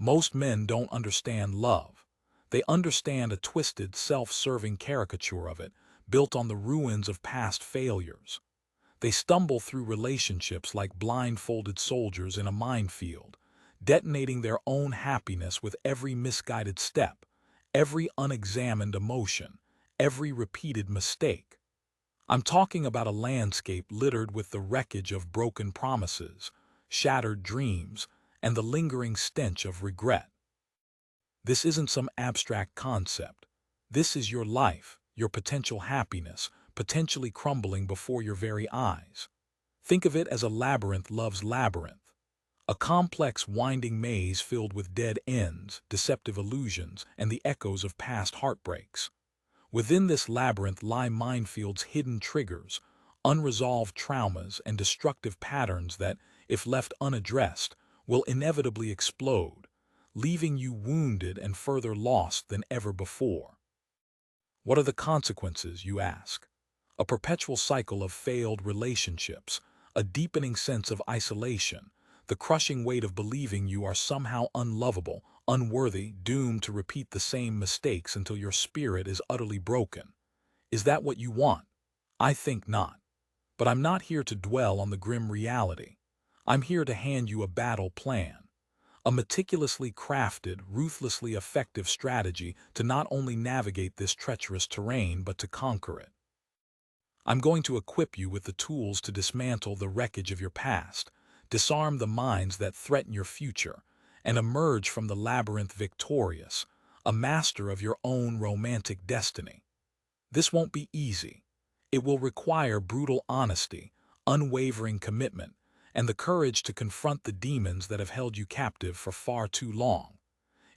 Most men don't understand love. They understand a twisted, self-serving caricature of it, built on the ruins of past failures. They stumble through relationships like blindfolded soldiers in a minefield, detonating their own happiness with every misguided step, every unexamined emotion, every repeated mistake. I'm talking about a landscape littered with the wreckage of broken promises, shattered dreams, and the lingering stench of regret. This isn't some abstract concept. This is your life, your potential happiness, potentially crumbling before your very eyes. Think of it as a labyrinth loves labyrinth, a complex winding maze filled with dead ends, deceptive illusions, and the echoes of past heartbreaks. Within this labyrinth lie minefields, hidden triggers, unresolved traumas, and destructive patterns that, if left unaddressed, will inevitably explode, leaving you wounded and further lost than ever before. What are the consequences, you ask? A perpetual cycle of failed relationships, a deepening sense of isolation, the crushing weight of believing you are somehow unlovable, unworthy, doomed to repeat the same mistakes until your spirit is utterly broken. Is that what you want? I think not. But I'm not here to dwell on the grim reality. I'm here to hand you a battle plan. A meticulously crafted, ruthlessly effective strategy to not only navigate this treacherous terrain but to conquer it. I'm going to equip you with the tools to dismantle the wreckage of your past, disarm the minds that threaten your future, and emerge from the labyrinth victorious, a master of your own romantic destiny. This won't be easy. It will require brutal honesty, unwavering commitment, and the courage to confront the demons that have held you captive for far too long.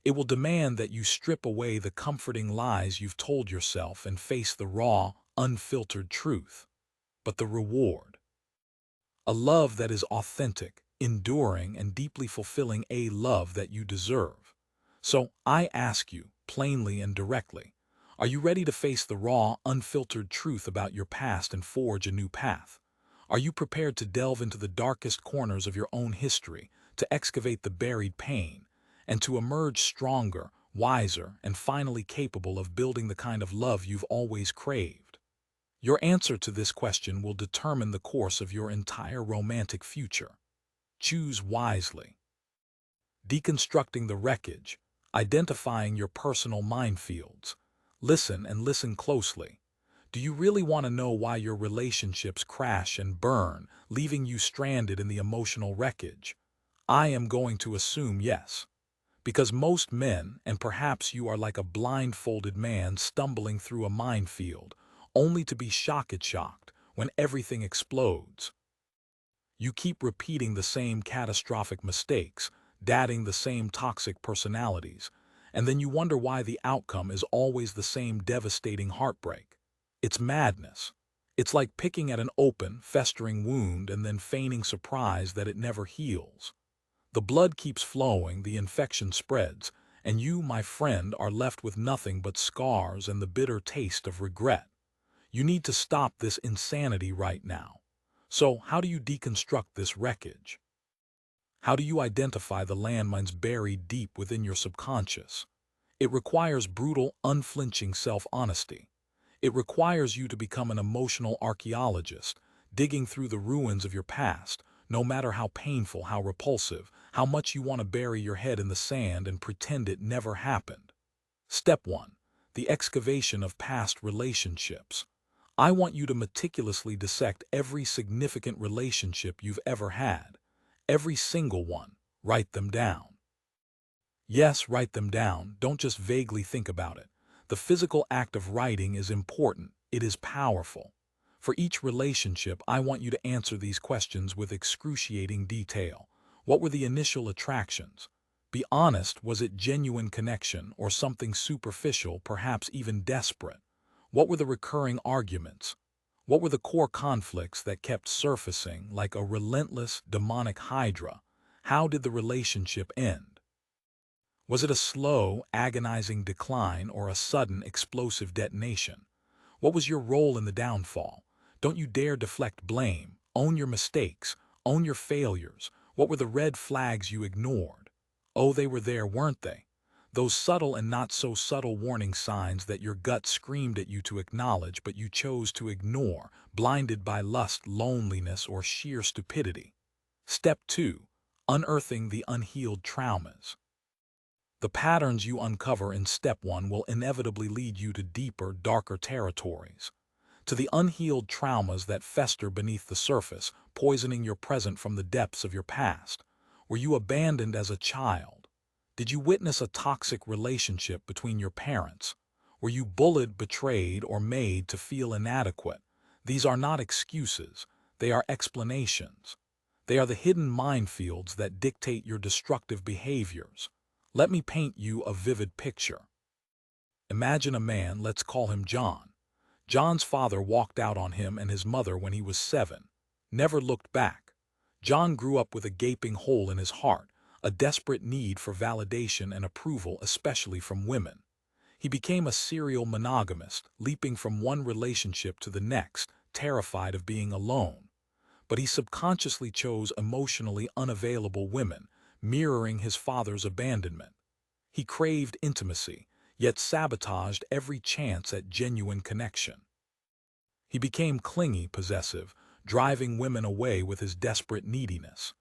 It will demand that you strip away the comforting lies you've told yourself and face the raw, unfiltered truth. But the reward? A love that is authentic, enduring, and deeply fulfilling, a love that you deserve. So I ask you, plainly and directly, are you ready to face the raw, unfiltered truth about your past and forge a new path? Are you prepared to delve into the darkest corners of your own history, to excavate the buried pain, and to emerge stronger, wiser, and finally capable of building the kind of love you've always craved? Your answer to this question will determine the course of your entire romantic future. Choose wisely. Deconstructing the wreckage, identifying your personal minefields. Listen and listen closely. Do you really want to know why your relationships crash and burn, leaving you stranded in the emotional wreckage? I am going to assume yes. Because most men, and perhaps you are like a blindfolded man stumbling through a minefield, only to be shocked when everything explodes. You keep repeating the same catastrophic mistakes, dating the same toxic personalities, and then you wonder why the outcome is always the same devastating heartbreak. It's madness. It's like picking at an open, festering wound and then feigning surprise that it never heals. The blood keeps flowing, the infection spreads, and you, my friend, are left with nothing but scars and the bitter taste of regret. You need to stop this insanity right now. So, how do you deconstruct this wreckage? How do you identify the landmines buried deep within your subconscious? It requires brutal, unflinching self-honesty. It requires you to become an emotional archaeologist, digging through the ruins of your past, no matter how painful, how repulsive, how much you want to bury your head in the sand and pretend it never happened. Step 1. The excavation of past relationships. I want you to meticulously dissect every significant relationship you've ever had. Every single one. Write them down. Yes, write them down. Don't just vaguely think about it. The physical act of writing is important. It is powerful. For each relationship, I want you to answer these questions with excruciating detail. What were the initial attractions? Be honest, was it genuine connection or something superficial, perhaps even desperate? What were the recurring arguments? What were the core conflicts that kept surfacing like a relentless, demonic hydra? How did the relationship end? Was it a slow, agonizing decline or a sudden, explosive detonation? What was your role in the downfall? Don't you dare deflect blame. Own your mistakes. Own your failures. What were the red flags you ignored? Oh, they were there, weren't they? Those subtle and not so subtle warning signs that your gut screamed at you to acknowledge but you chose to ignore, blinded by lust, loneliness, or sheer stupidity. Step 2. Unearthing the unhealed traumas. The patterns you uncover in Step 1 will inevitably lead you to deeper, darker territories, to the unhealed traumas that fester beneath the surface, poisoning your present from the depths of your past. Were you abandoned as a child? Did you witness a toxic relationship between your parents? Were you bullied, betrayed, or made to feel inadequate? These are not excuses, they are explanations. They are the hidden minefields that dictate your destructive behaviors. Let me paint you a vivid picture. Imagine a man, let's call him John. John's father walked out on him and his mother when he was 7, never looked back. John grew up with a gaping hole in his heart, a desperate need for validation and approval, especially from women. He became a serial monogamist, leaping from one relationship to the next, terrified of being alone. But he subconsciously chose emotionally unavailable women, mirroring his father's abandonment. He craved intimacy, yet sabotaged every chance at genuine connection. He became clingy, possessive, driving women away with his desperate neediness.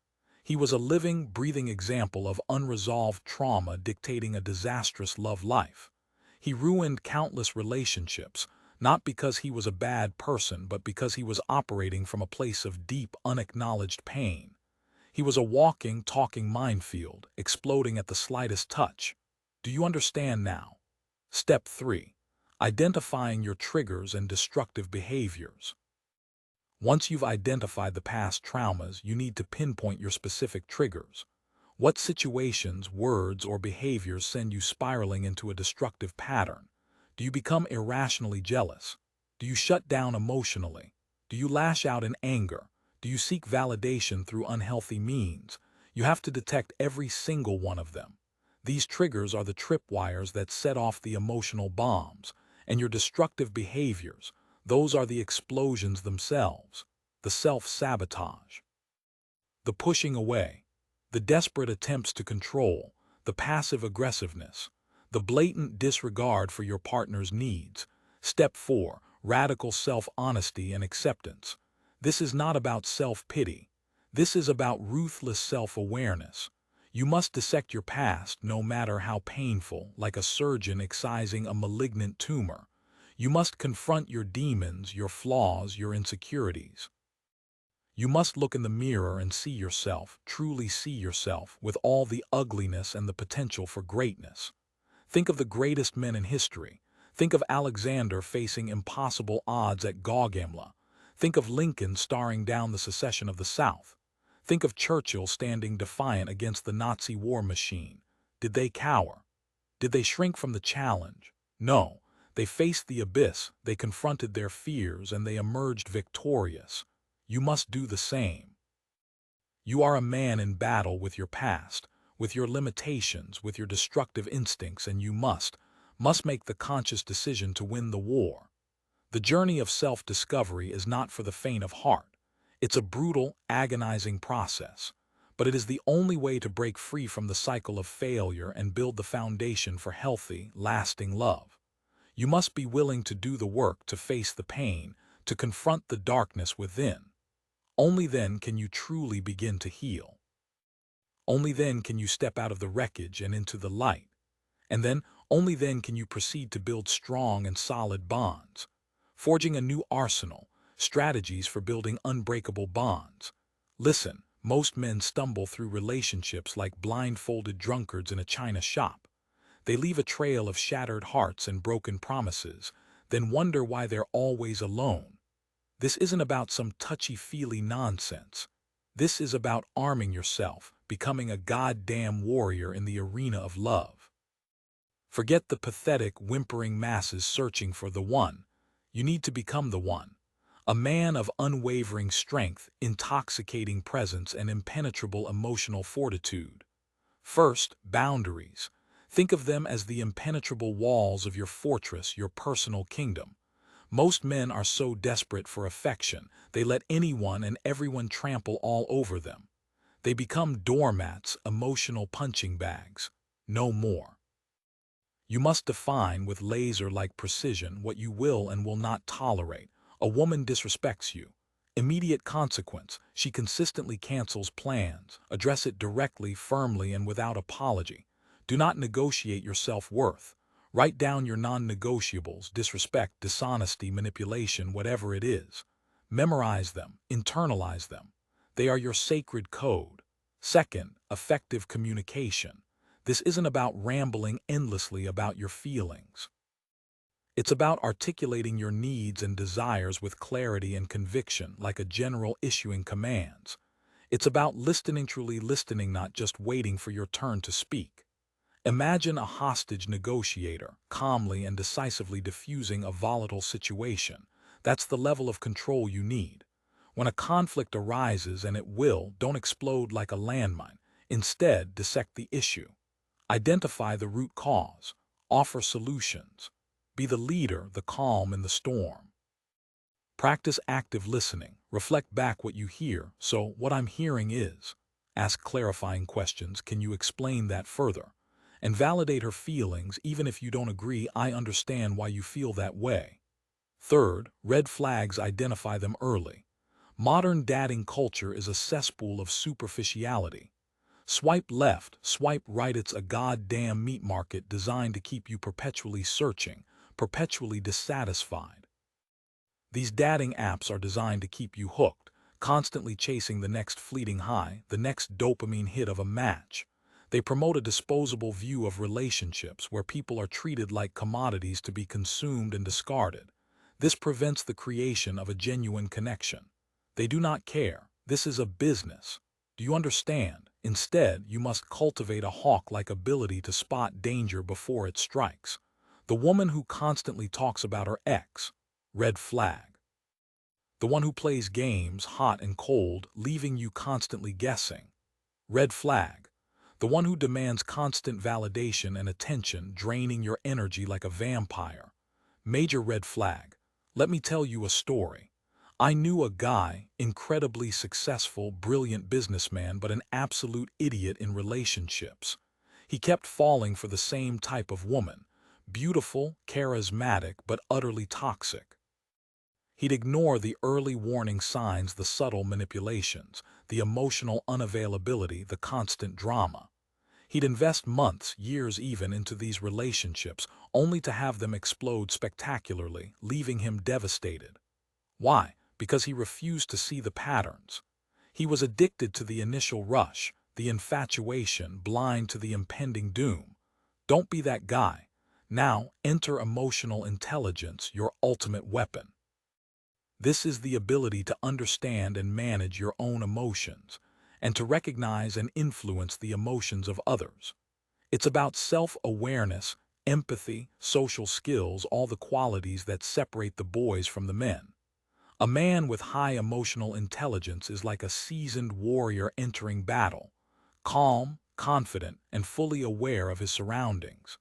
He was a living, breathing example of unresolved trauma dictating a disastrous love life. He ruined countless relationships, not because he was a bad person, but because he was operating from a place of deep, unacknowledged pain. He was a walking, talking minefield, exploding at the slightest touch. Do you understand now? Step 3. Identifying your triggers and destructive behaviors. Once you've identified the past traumas, you need to pinpoint your specific triggers. What situations, words, or behaviors send you spiraling into a destructive pattern? Do you become irrationally jealous? Do you shut down emotionally? Do you lash out in anger? Do you seek validation through unhealthy means? You have to detect every single one of them. These triggers are the tripwires that set off the emotional bombs, and your destructive behaviors, those are the explosions themselves, the self-sabotage, the pushing away, the desperate attempts to control, the passive aggressiveness, the blatant disregard for your partner's needs. Step 4. Radical self-honesty and acceptance. This is not about self-pity. This is about ruthless self-awareness. You must dissect your past, no matter how painful, like a surgeon excising a malignant tumor. You must confront your demons, your flaws, your insecurities. You must look in the mirror and see yourself, truly see yourself, with all the ugliness and the potential for greatness. Think of the greatest men in history. Think of Alexander facing impossible odds at Gaugamela. Think of Lincoln staring down the secession of the South. Think of Churchill standing defiant against the Nazi war machine. Did they cower? Did they shrink from the challenge? No. They faced the abyss, they confronted their fears, and they emerged victorious. You must do the same. You are a man in battle with your past, with your limitations, with your destructive instincts, and you must make the conscious decision to win the war. The journey of self-discovery is not for the faint of heart. It's a brutal, agonizing process, but it is the only way to break free from the cycle of failure and build the foundation for healthy, lasting love. You must be willing to do the work, to face the pain, to confront the darkness within. Only then can you truly begin to heal. Only then can you step out of the wreckage and into the light. And then, only then can you proceed to build strong and solid bonds, forging a new arsenal, strategies for building unbreakable bonds. Listen, most men stumble through relationships like blindfolded drunkards in a china shop. They leave a trail of shattered hearts and broken promises, then wonder why they're always alone. This isn't about some touchy-feely nonsense. This is about arming yourself, becoming a goddamn warrior in the arena of love. Forget the pathetic, whimpering masses searching for the one. You need to become the one. A man of unwavering strength, intoxicating presence, and impenetrable emotional fortitude. First, boundaries. Think of them as the impenetrable walls of your fortress, your personal kingdom. Most men are so desperate for affection, they let anyone and everyone trample all over them. They become doormats, emotional punching bags. No more. You must define with laser-like precision what you will and will not tolerate. A woman disrespects you. Immediate consequence. She consistently cancels plans. Address it directly, firmly, and without apology. Do not negotiate your self-worth. Write down your non-negotiables: disrespect, dishonesty, manipulation, whatever it is. Memorize them. Internalize them. They are your sacred code. Second, effective communication. This isn't about rambling endlessly about your feelings. It's about articulating your needs and desires with clarity and conviction, like a general issuing commands. It's about listening, truly listening, not just waiting for your turn to speak. Imagine a hostage negotiator, calmly and decisively diffusing a volatile situation. That's the level of control you need. When a conflict arises, and it will, don't explode like a landmine. Instead, dissect the issue. Identify the root cause. Offer solutions. Be the leader, the calm in the storm. Practice active listening. Reflect back what you hear. So, what I'm hearing is. Ask clarifying questions. Can you explain that further? And validate her feelings even if you don't agree. I understand why you feel that way. Third, red flags. Identify them early. Modern dating culture is a cesspool of superficiality. Swipe left, swipe right. It's a goddamn meat market designed to keep you perpetually searching, perpetually dissatisfied. These dating apps are designed to keep you hooked, constantly chasing the next fleeting high, the next dopamine hit of a match. They promote a disposable view of relationships where people are treated like commodities to be consumed and discarded. This prevents the creation of a genuine connection. They do not care. This is a business. Do you understand? Instead, you must cultivate a hawk-like ability to spot danger before it strikes. The woman who constantly talks about her ex, red flag. The one who plays games, hot and cold, leaving you constantly guessing, red flag. The one who demands constant validation and attention, draining your energy like a vampire, major red flag. Let me tell you a story. I knew a guy, incredibly successful, brilliant businessman, but an absolute idiot in relationships. He kept falling for the same type of woman, beautiful, charismatic, but utterly toxic. He'd ignore the early warning signs, the subtle manipulations, the emotional unavailability, the constant drama. He'd invest months, years even, into these relationships, only to have them explode spectacularly, leaving him devastated. Why? Because he refused to see the patterns. He was addicted to the initial rush, the infatuation, blind to the impending doom. Don't be that guy. Now, enter emotional intelligence, your ultimate weapon. This is the ability to understand and manage your own emotions, and to recognize and influence the emotions of others. It's about self-awareness, empathy, social skills, all the qualities that separate the boys from the men. A man with high emotional intelligence is like a seasoned warrior entering battle, calm, confident, and fully aware of his surroundings.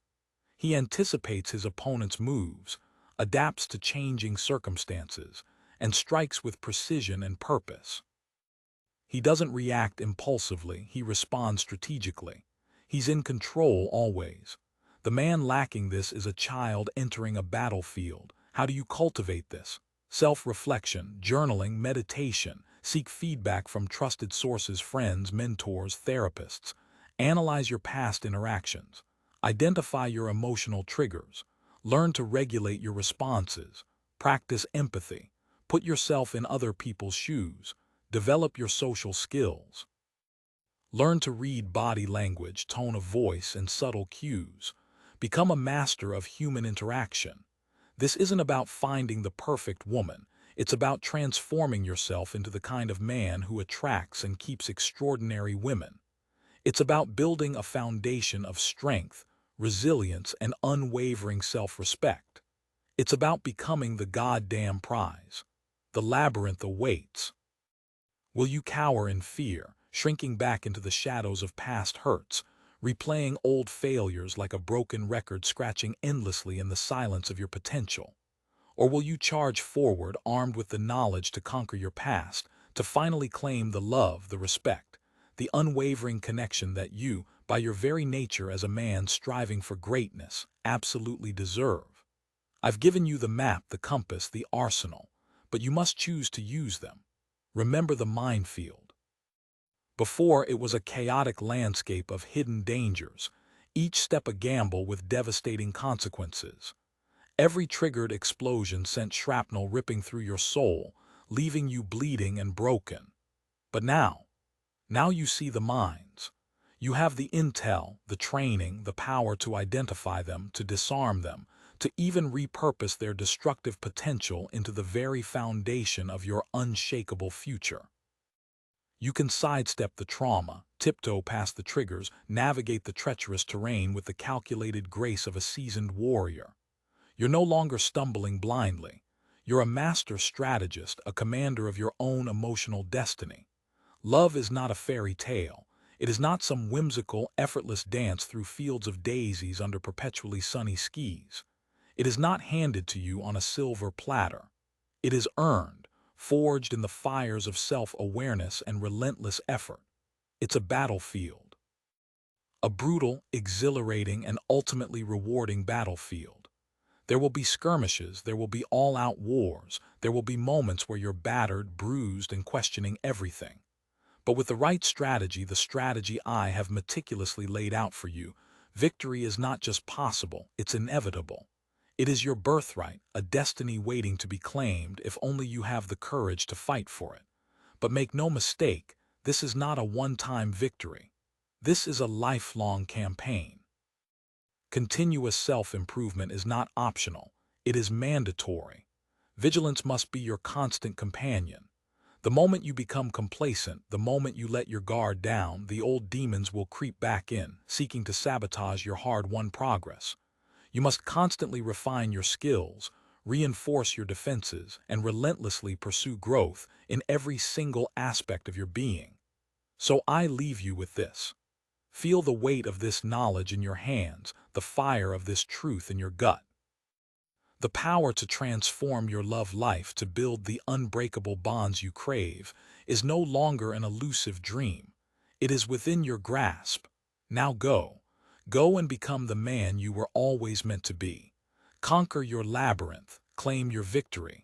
He anticipates his opponent's moves, adapts to changing circumstances, and strikes with precision and purpose. He doesn't react impulsively, he responds strategically. He's in control always. The man lacking this is a child entering a battlefield. How do you cultivate this? Self-reflection, journaling, meditation. Seek feedback from trusted sources, friends, mentors, therapists. Analyze your past interactions. Identify your emotional triggers. Learn to regulate your responses. Practice empathy. Put yourself in other people's shoes. Develop your social skills. Learn to read body language, tone of voice, and subtle cues. Become a master of human interaction. This isn't about finding the perfect woman. It's about transforming yourself into the kind of man who attracts and keeps extraordinary women. It's about building a foundation of strength, resilience, and unwavering self-respect. It's about becoming the goddamn prize. The labyrinth awaits. Will you cower in fear, shrinking back into the shadows of past hurts, replaying old failures like a broken record, scratching endlessly in the silence of your potential? Or will you charge forward, armed with the knowledge to conquer your past, to finally claim the love, the respect, the unwavering connection that you, by your very nature as a man striving for greatness, absolutely deserve. I've given you the map, the compass, the arsenal, but you must choose to use them. Remember the minefield. Before, it was a chaotic landscape of hidden dangers, each step a gamble with devastating consequences. Every triggered explosion sent shrapnel ripping through your soul, leaving you bleeding and broken. But now you see the mines. You have the intel, the training, the power to identify them, to disarm them, to even repurpose their destructive potential into the very foundation of your unshakable future. You can sidestep the trauma, tiptoe past the triggers, navigate the treacherous terrain with the calculated grace of a seasoned warrior. You're no longer stumbling blindly. You're a master strategist, a commander of your own emotional destiny. Love is not a fairy tale. It is not some whimsical, effortless dance through fields of daisies under perpetually sunny skies. It is not handed to you on a silver platter. It is earned, forged in the fires of self-awareness and relentless effort. It's a battlefield. A brutal, exhilarating, and ultimately rewarding battlefield. There will be skirmishes, there will be all-out wars, there will be moments where you're battered, bruised, and questioning everything. But with the right strategy, the strategy I have meticulously laid out for you, victory is not just possible, it's inevitable. It is your birthright, a destiny waiting to be claimed if only you have the courage to fight for it. But make no mistake, this is not a one-time victory. This is a lifelong campaign. Continuous self-improvement is not optional, it is mandatory. Vigilance must be your constant companion. The moment you become complacent, the moment you let your guard down, the old demons will creep back in, seeking to sabotage your hard-won progress. You must constantly refine your skills, reinforce your defenses, and relentlessly pursue growth in every single aspect of your being. So I leave you with this. Feel the weight of this knowledge in your hands, the fire of this truth in your gut. The power to transform your love life, to build the unbreakable bonds you crave, is no longer an elusive dream. It is within your grasp. Now go. Go and become the man you were always meant to be. Conquer your labyrinth, claim your victory,